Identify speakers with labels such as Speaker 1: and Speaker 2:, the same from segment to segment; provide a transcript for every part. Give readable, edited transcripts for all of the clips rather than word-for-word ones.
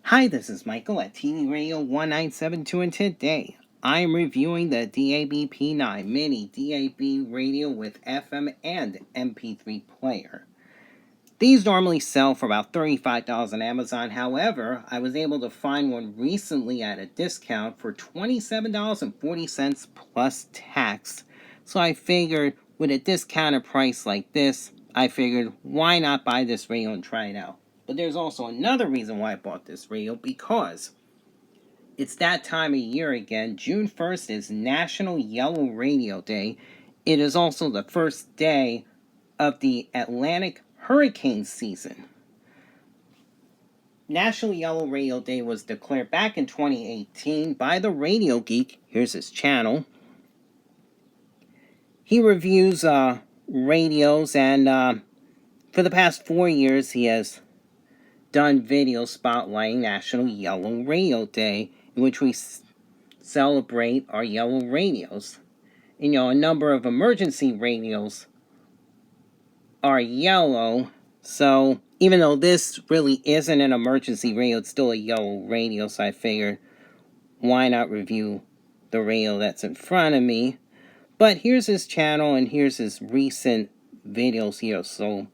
Speaker 1: Hi, this is Michael at TV Radio 1972, and today I'm reviewing the DAB-P9 mini DAB radio with FM and MP3 player. These normally sell for about $35 on Amazon. However, I was able to find one recently at a discount for $27.40 plus tax. So I figured with a discounted price like this, I figured why not buy this radio and try it out. But there's also another reason why I bought this radio, because it's that time of year again. June 1st is National Yellow Radio Day. It is also the first day of the Atlantic hurricane season. National Yellow Radio Day was declared back in 2018 by the Radio Geek. Here's his channel. He reviews radios, and for the past 4 years he has done videos spotlighting National Yellow Radio Day, in which we celebrate our yellow radios. And, a number of emergency radios are yellow, so even though this really isn't an emergency radio, it's still a yellow radio, so I figured why not review the radio that's in front of me. But here's his channel, and here's his recent videos here, so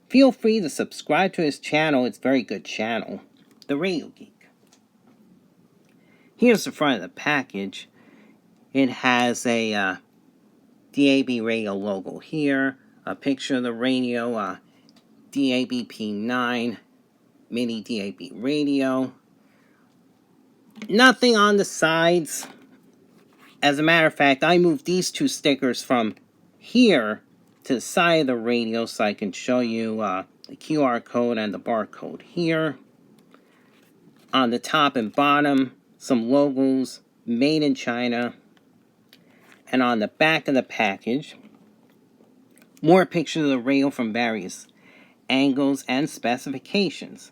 Speaker 1: feel free to subscribe to his channel. It's a very good channel, The Radio Geek. Here's the front of the package. It has a DAB radio logo here, a picture of the radio, DAB-P9 mini DAB radio. Nothing on the sides. As a matter of fact, I moved these two stickers from here to the side of the radio so I can show you the QR code and the barcode here. On the top and bottom, some logos, made in China. And on the back of the package, more pictures of the radio from various angles and specifications.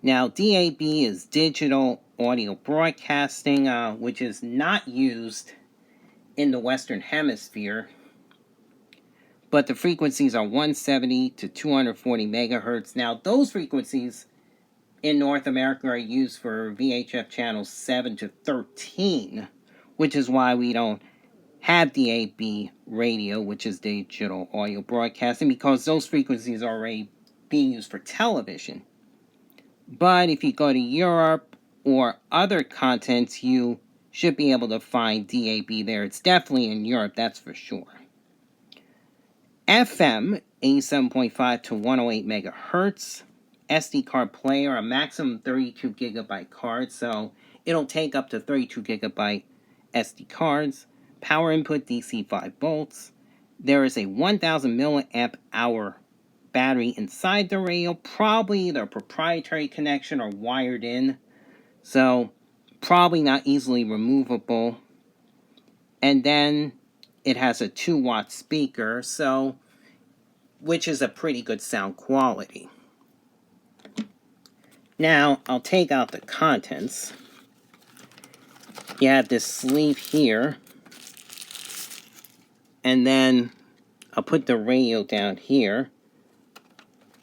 Speaker 1: Now, DAB is digital audio broadcasting, which is not used in the Western Hemisphere, but the frequencies are 170 to 240 megahertz. Now, those frequencies in North America are used for VHF channels 7 to 13, which is why we don't have DAB radio, which is digital audio broadcasting, because those frequencies are already being used for television. But if you go to Europe or other continents, you should be able to find DAB there. It's definitely in Europe, that's for sure. FM, 87.5 to 108 megahertz. SD card player, a maximum 32 gigabyte card, so it'll take up to 32 gigabyte SD cards. Power input, DC 5 volts. There is a 1000 milliamp hour battery inside the radio, probably either a proprietary connection or wired in, so probably not easily removable. And then it has a 2-watt speaker, so which is a pretty good sound quality. Now, I'll take out the contents. You have this sleeve here, and then I'll put the radio down here,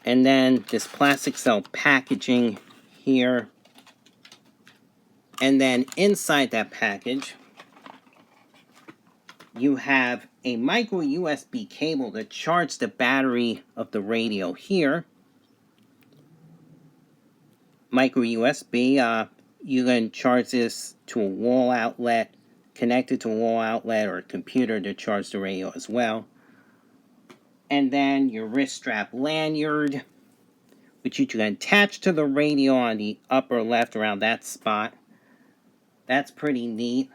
Speaker 1: and then this plastic cell packaging here, and then inside that package you have a micro USB cable to charge the battery of the radio here. Micro USB, you can charge this to a wall outlet, connect it to a wall outlet or a computer to charge the radio as well. And then your wrist strap lanyard, which you can attach to the radio on the upper left around that spot. That's pretty neat.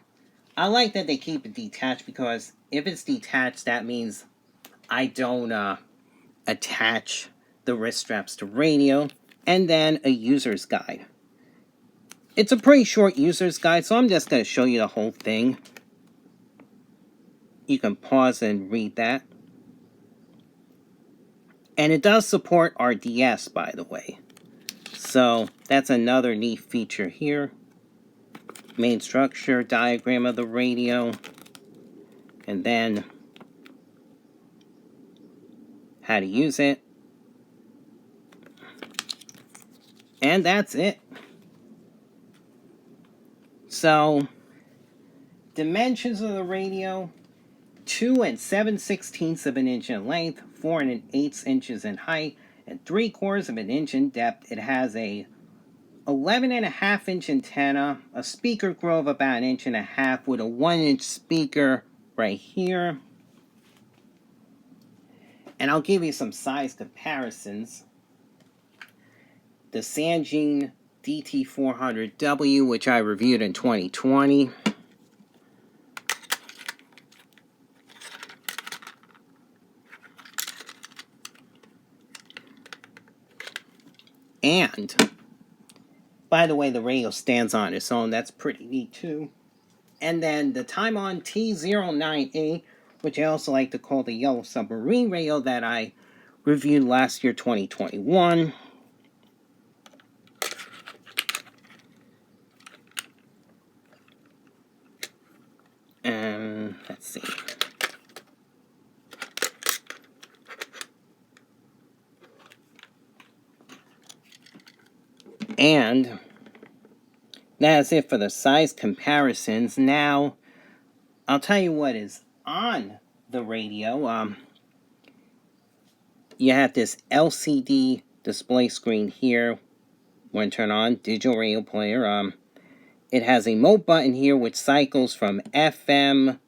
Speaker 1: I like that they keep it detached, because if it's detached, that means I don't attach the wrist straps to radio. And then a user's guide. It's a pretty short user's guide, so I'm just going to show you the whole thing. You can pause and read that. And it does support RDS, by the way. So that's another neat feature here. Main structure, diagram of the radio. And then how to use it. And that's it. So, dimensions of the radio: 2 7/16 of an inch in length, 4 8 inches in height, and 3/4 of an inch in depth. It has a 11.5-inch antenna, a speaker grove about 1.5 inches with a 1-inch speaker right here. And I'll give you some size comparisons. The Sangean DT400W, which I reviewed in 2020. And, by the way, the radio stands on its own. That's pretty neat, too. And then the Taiwan T09A, which I also like to call the Yellow Submarine radio that I reviewed last year, 2021. And let's see. And that's it for the size comparisons. Now, I'll tell you what is on the radio. You have this LCD display screen here. When turned on, digital radio player. It has a mode button here which cycles from FM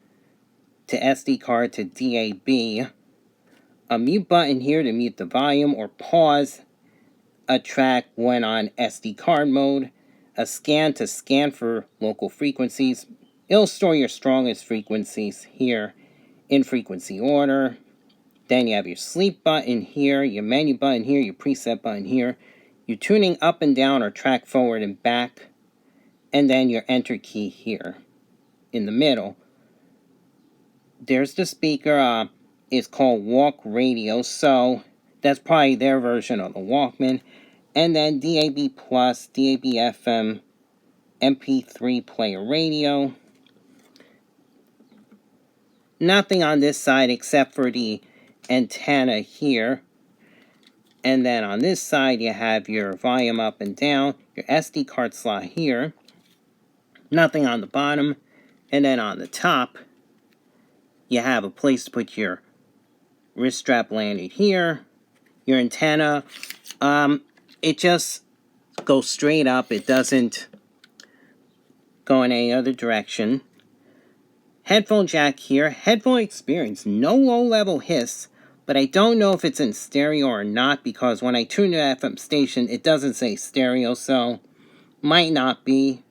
Speaker 1: to SD card to DAB. A mute button here to mute the volume or pause a track when on SD card mode. A scan to scan for local frequencies. It'll store your strongest frequencies here in frequency order. Then you have your sleep button here, your menu button here, your preset button here. Your tuning up and down or track forward and back. And then your enter key here in the middle. There's the speaker. It's called Walk Radio, so that's probably their version of the Walkman. And then DAB+, DAB-FM, MP3 player radio. Nothing on this side except for the antenna here. And then on this side you have your volume up and down, your SD card slot here. Nothing on the bottom. And then on the top you have a place to put your wrist strap landed here. Your antenna, it just goes straight up. It doesn't go in any other direction. Headphone jack here. Headphone experience. No low-level hiss, but I don't know if it's in stereo or not because when I tune to the FM station, it doesn't say stereo, so might not be.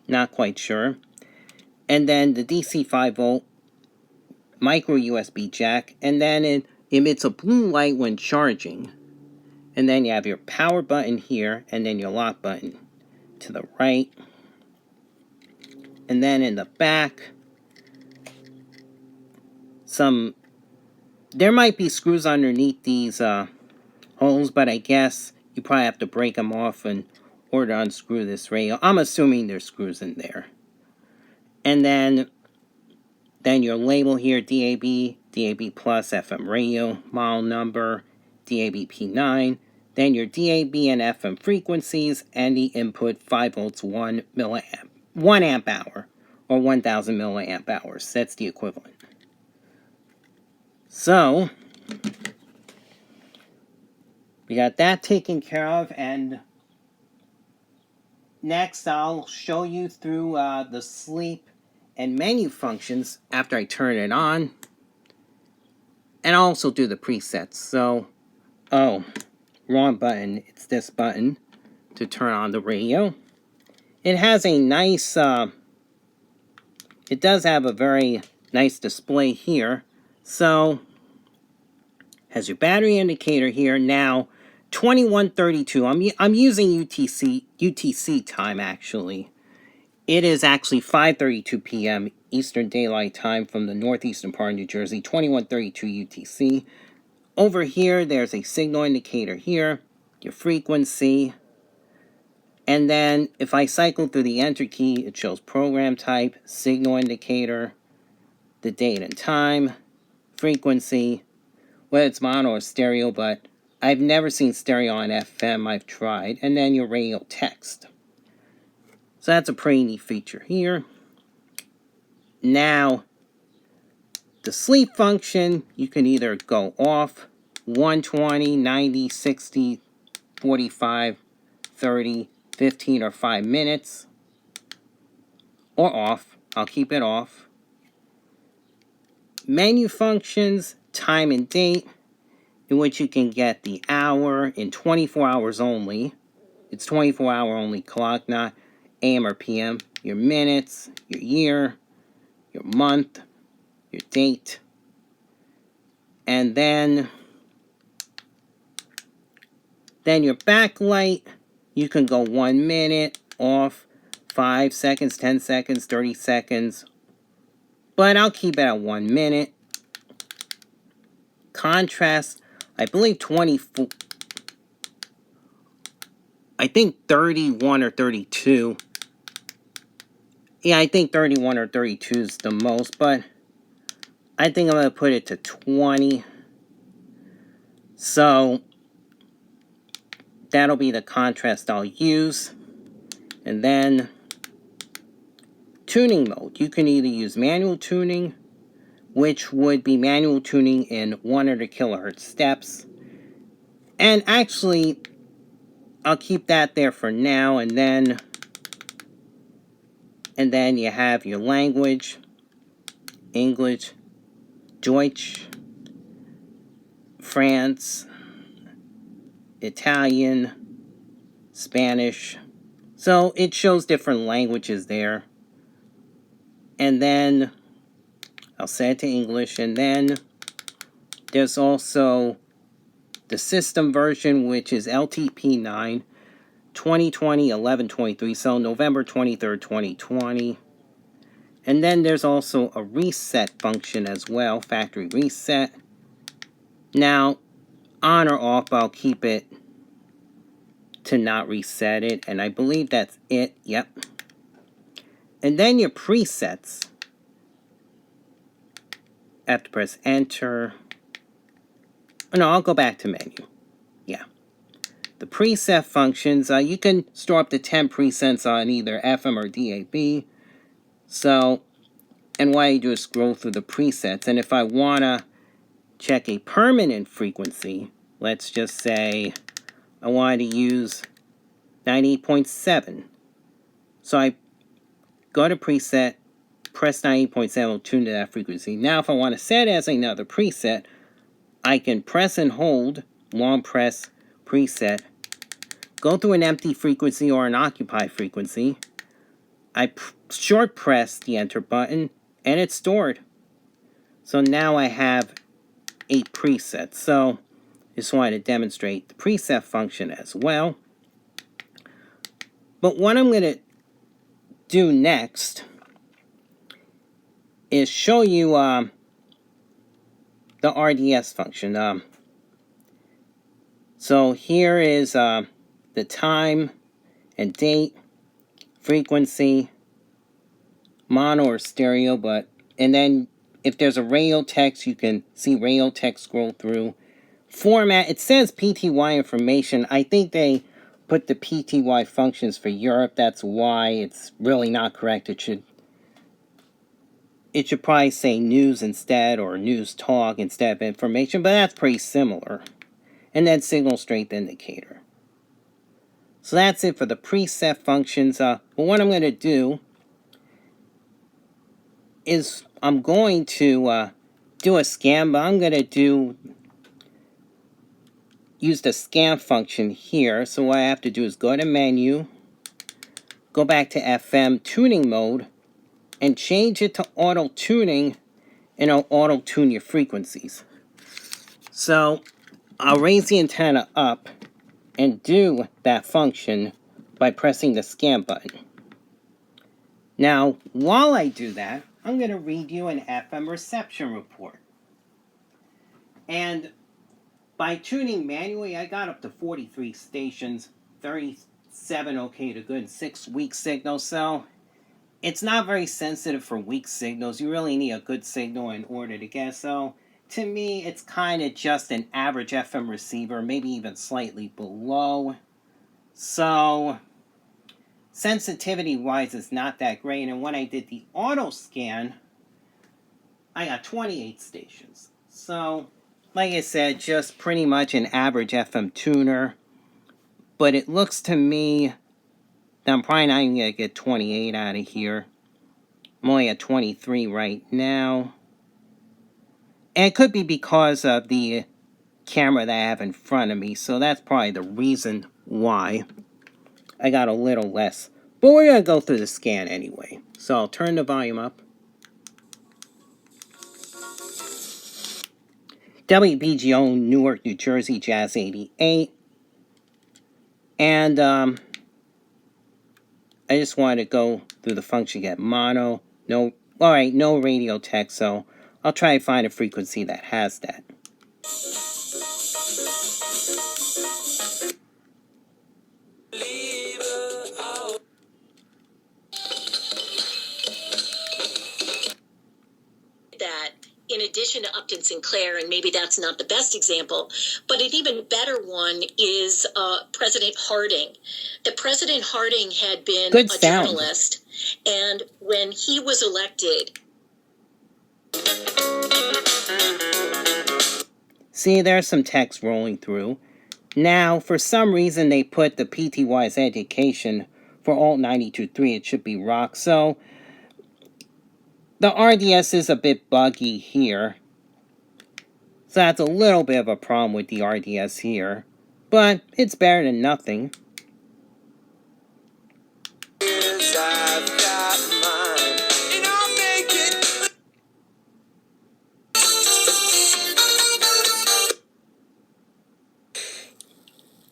Speaker 1: Not quite sure. And then the DC 5-volt micro USB jack, and then it emits a blue light when charging. And then you have your power button here, and then your lock button to the right. And then in the back, there might be screws underneath these holes, but I guess you probably have to break them off and or to unscrew this radio. I'm assuming there's screws in there. And then your label here, DAB, DAB+, FM radio, model number, DAB-P9. Then your DAB and FM frequencies, and the input 5 volts, 1 amp hour, or 1000 milliamp hours. That's the equivalent. So, we got that taken care of, and next I'll show you through the sleep and menu functions after I turn it on, and I'll also do the presets. So, wrong button, it's this button to turn on the radio. It has a nice, it does have a very nice display here. So, has your battery indicator here. Now, 21:32. I'm using UTC time actually. It is actually 5:32 p.m. Eastern Daylight Time from the northeastern part of New Jersey. 21:32 UTC. Over here, there's a signal indicator here, your frequency. And then if I cycle through the enter key, it shows program type, signal indicator, the date and time, frequency, whether it's mono or stereo, but I've never seen stereo on FM. I've tried. And then your radio text. So that's a pretty neat feature here. Now, the sleep function, you can either go off 120, 90, 60, 45, 30, 15, or 5 minutes. Or off. I'll keep it off. Menu functions, time and date, in which you can get the hour in 24 hours only. It's 24-hour only clock, not AM or PM. Your minutes, your year, your month, your date. And then your backlight, you can go 1 minute, off, 5 seconds, 10 seconds, 30 seconds. But I'll keep it at 1 minute. Contrast, I believe 24. I think 31 or 32. Yeah, I think 31 or 32 is the most, but I think I'm going to put it to 20. So that'll be the contrast I'll use. And then tuning mode. You can either use manual tuning, which would be manual tuning in 100 kilohertz steps. And actually, I'll keep that there for now. And then you have your language, English, Deutsch, France, Italian, Spanish. So it shows different languages there. And then I'll set it to English. And then there's also the system version, which is LTP9, 2020, 11/23, so November 23rd, 2020. And then there's also a reset function as well, factory reset. Now, on or off, I'll keep it to not reset it, and I believe that's it, yep. And then your presets. I have to press enter. Oh, no, I'll go back to menu. Yeah. The preset functions, you can store up to 10 presets on either FM or DAB. So, and what I do is scroll through the presets. And if I want to check a permanent frequency, let's just say I want to use 98.7. So I go to preset, press 98.7, it'll tune to that frequency. Now if I want to set it as another preset, I can press and hold, long press, preset, go through an empty frequency or an occupied frequency. I short press the enter button and it's stored. So now I have 8 presets. So just wanted to demonstrate the preset function as well. But what I'm going to do next is show you the RDS function. So here is the time and date, frequency, mono or stereo, and then if there's a radio text, you can see radio text scroll through. Format, it says PTY information. I think they put the PTY functions for Europe. That's why it's really not correct. It should probably say news instead, or news talk instead of information, but that's pretty similar. And then signal strength indicator. So that's it for the preset functions. But what I'm going to do is I'm going to do a scan, but I'm going to use the scan function here. So what I have to do is go to menu, go back to FM tuning mode, and change it to auto tuning, and it'll auto tune your frequencies. So I'll raise the antenna up and do that function by pressing the scan button. Now, while I do that, I'm going to read you an FM reception report. And by tuning manually, I got up to 43 stations, 37 okay to good, 6 weak signals. So it's not very sensitive for weak signals. You really need a good signal in order to get. So to me, it's kind of just an average FM receiver, maybe even slightly below. So sensitivity-wise, it's not that great. And when I did the auto scan, I got 28 stations. So, like I said, just pretty much an average FM tuner. But it looks to me that I'm probably not even going to get 28 out of here. I'm only at 23 right now. And it could be because of the camera that I have in front of me. So that's probably the reason why I got a little less. But we're going to go through the scan anyway. So I'll turn the volume up. WBGO, Newark, New Jersey, Jazz 88. And I just wanted to go through the function, get mono. No, alright, no radio text, so I'll try to find a frequency that has that.
Speaker 2: That in addition to Upton Sinclair, and maybe that's not the best example, but an even better one is President Harding. That President Harding had been
Speaker 1: Good
Speaker 2: a
Speaker 1: sound.
Speaker 2: journalist, and when he was elected...
Speaker 1: See, there's some text rolling through. Now, for some reason, they put the PTY's education for Alt 92.3. It should be rock. So, the RDS is a bit buggy here. So that's a little bit of a problem with the RDS here. But it's better than nothing.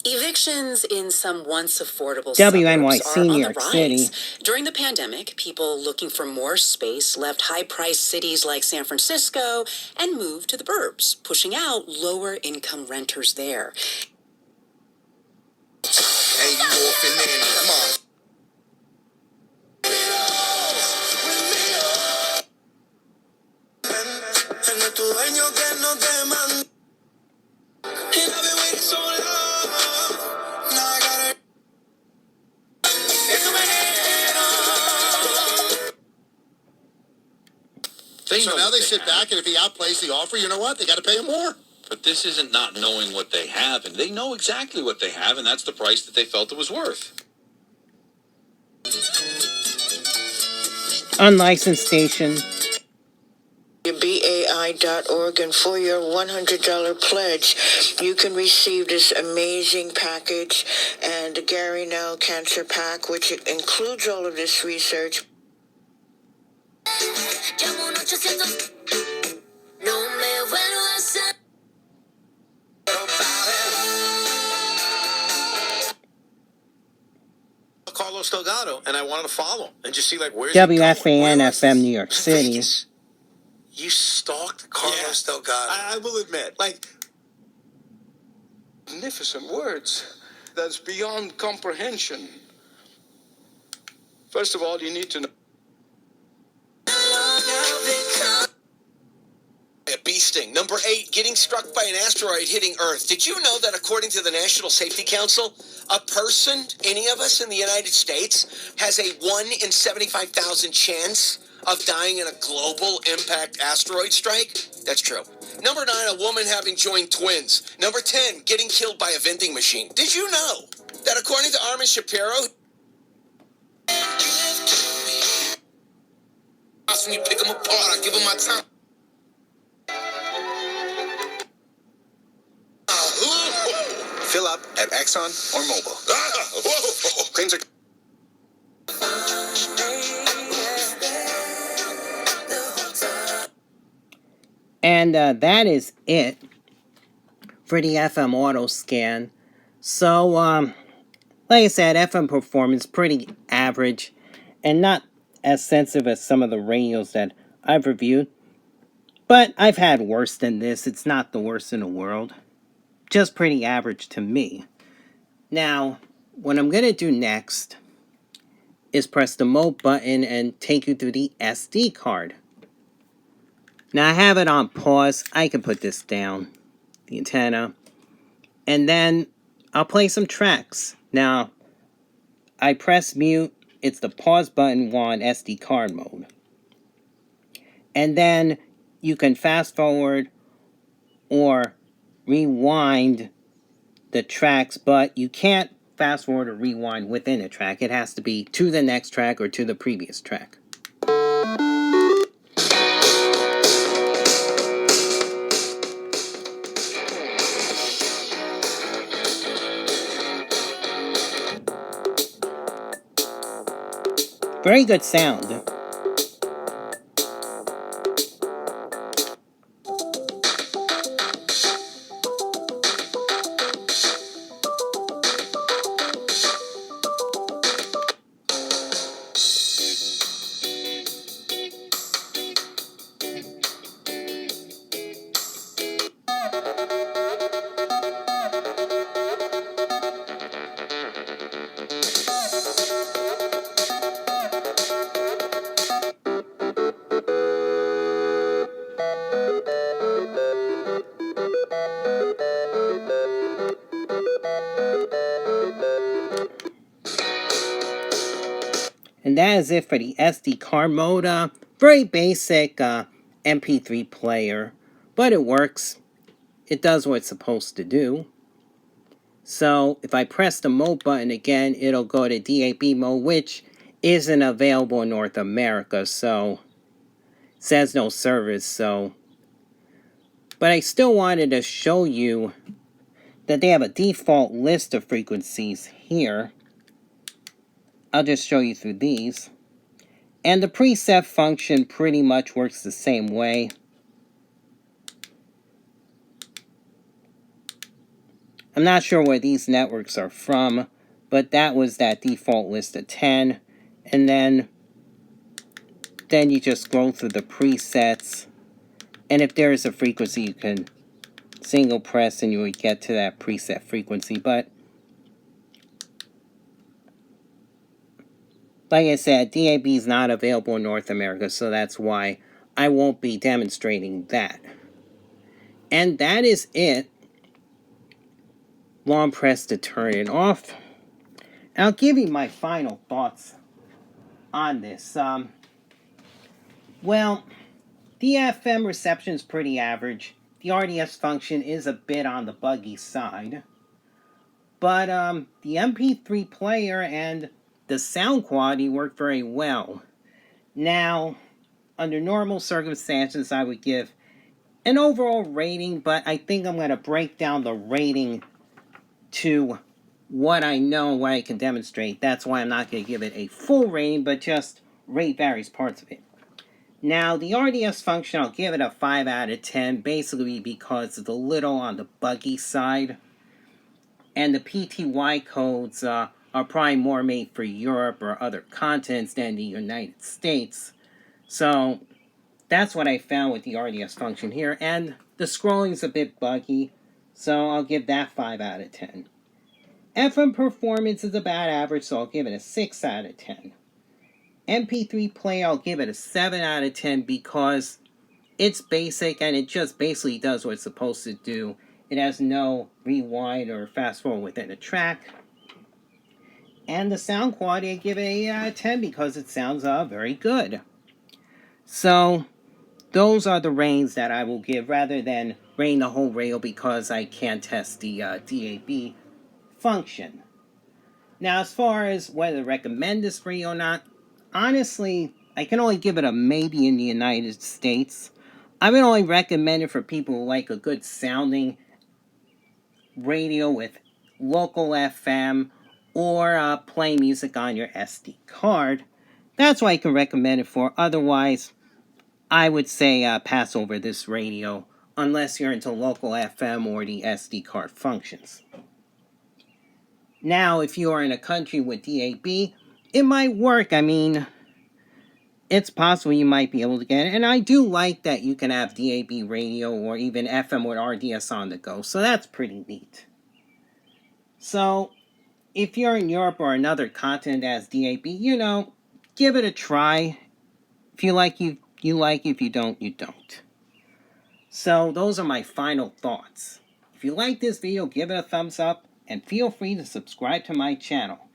Speaker 3: Evictions in some once affordable
Speaker 1: WNYC,
Speaker 3: suburbs are on
Speaker 1: New
Speaker 3: the
Speaker 1: York
Speaker 3: rise.
Speaker 1: City.
Speaker 3: During the pandemic, people looking for more space left high-priced cities like San Francisco and moved to the burbs, pushing out lower-income renters there.
Speaker 4: Hey, you orphan nanny, come on. So now they sit back, and if he outplays the offer, you know what? They got to pay him more.
Speaker 5: But this isn't not knowing what they have, and they know exactly what they have, and that's the price that they felt it was worth.
Speaker 1: Unlicensed station.
Speaker 6: BAI.org, and for your $100 pledge, you can receive this amazing package and the Gary Nell Cancer Pack, which includes all of this research.
Speaker 4: Carlos Delgado, and I wanted to follow and just see like where's
Speaker 1: WFAN FM, New York City.
Speaker 4: Vegas. You stalked Carlos Delgado. I will admit, like,
Speaker 7: magnificent words that's beyond comprehension. First of all, you need to know.
Speaker 4: A bee sting. Number 8, getting struck by an asteroid hitting Earth. Did you know that according to the National Safety Council, a person, any of us in the United States, has a 1 in 75,000 chance of dying in a global impact asteroid strike? That's true. Number 9, a woman having joined twins. Number 10, getting killed by a vending machine. Did you know that according to Armin Shapiro, when you pick them apart, I give them my time. Fill up at Exxon or Mobil. Claims are...
Speaker 1: And that is it for the FM auto scan. So, like I said, FM performance pretty average and not as sensitive as some of the radios that I've reviewed. But I've had worse than this. It's not the worst in the world. Just pretty average to me. Now, what I'm going to do next is press the mode button and take you through the SD card. Now, I have it on pause. I can put this down, the antenna, and then I'll play some tracks. Now, I press mute, it's the pause button while in SD card mode. And then you can fast forward or rewind the tracks, but you can't fast forward or rewind within a track. It has to be to the next track or to the previous track. Very good sound. And that is it for the SD card mode. Very basic MP3 player, but it works. It does what it's supposed to do. So if I press the mode button again, it'll go to DAB mode, which isn't available in North America, so it says no service. So, but I still wanted to show you that they have a default list of frequencies here. I'll just show you through these. And the preset function pretty much works the same way. I'm not sure where these networks are from, but that was that default list of 10. And then you just scroll through the presets. And if there is a frequency, you can single press and you would get to that preset frequency. But like I said, DAB is not available in North America, so that's why I won't be demonstrating that. And that is it. Long press to turn it off. And I'll give you my final thoughts on this. Well, the FM reception is pretty average. The RDS function is a bit on the buggy side. But the MP3 player and the sound quality work very well. Now, under normal circumstances, I would give an overall rating, but I think I'm going to break down the rating to what I know, what I can demonstrate. That's why I'm not going to give it a full rating, but just rate various parts of it. Now, the RDS function, I'll give it a 5 out of 10, basically because it's a little on the buggy side. And the PTY codes are probably more made for Europe or other continents than the United States. So that's what I found with the RDS function here. And the scrolling's a bit buggy, so I'll give that 5 out of 10. FM performance is about average, so I'll give it a 6 out of 10. MP3 player, I'll give it a 7 out of 10 because it's basic and it just basically does what it's supposed to do. It has no rewind or fast forward within a track. And the sound quality, I give it a 10 because it sounds very good. So those are the ratings that I will give rather than rating the whole radio because I can't test the DAB function. Now, as far as whether to recommend this radio or not, honestly, I can only give it a maybe in the United States. I would only recommend it for people who like a good sounding radio with local FM or play music on your SD card. That's what I can recommend it for. Otherwise, I would say pass over this radio unless you're into local FM or the SD card functions. Now, if you are in a country with DAB, it might work. I mean, it's possible you might be able to get it. And I do like that you can have DAB radio or even FM with RDS on the go. So that's pretty neat. So, if you're in Europe or another continent that has DAB, give it a try. If you like, you like. If you don't, you don't. So, those are my final thoughts. If you like this video, give it a thumbs up. And feel free to subscribe to my channel.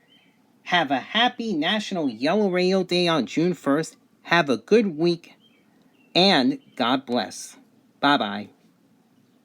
Speaker 1: Have a happy National Yellow Radio Day on June 1st. Have a good week, and God bless. Bye-bye.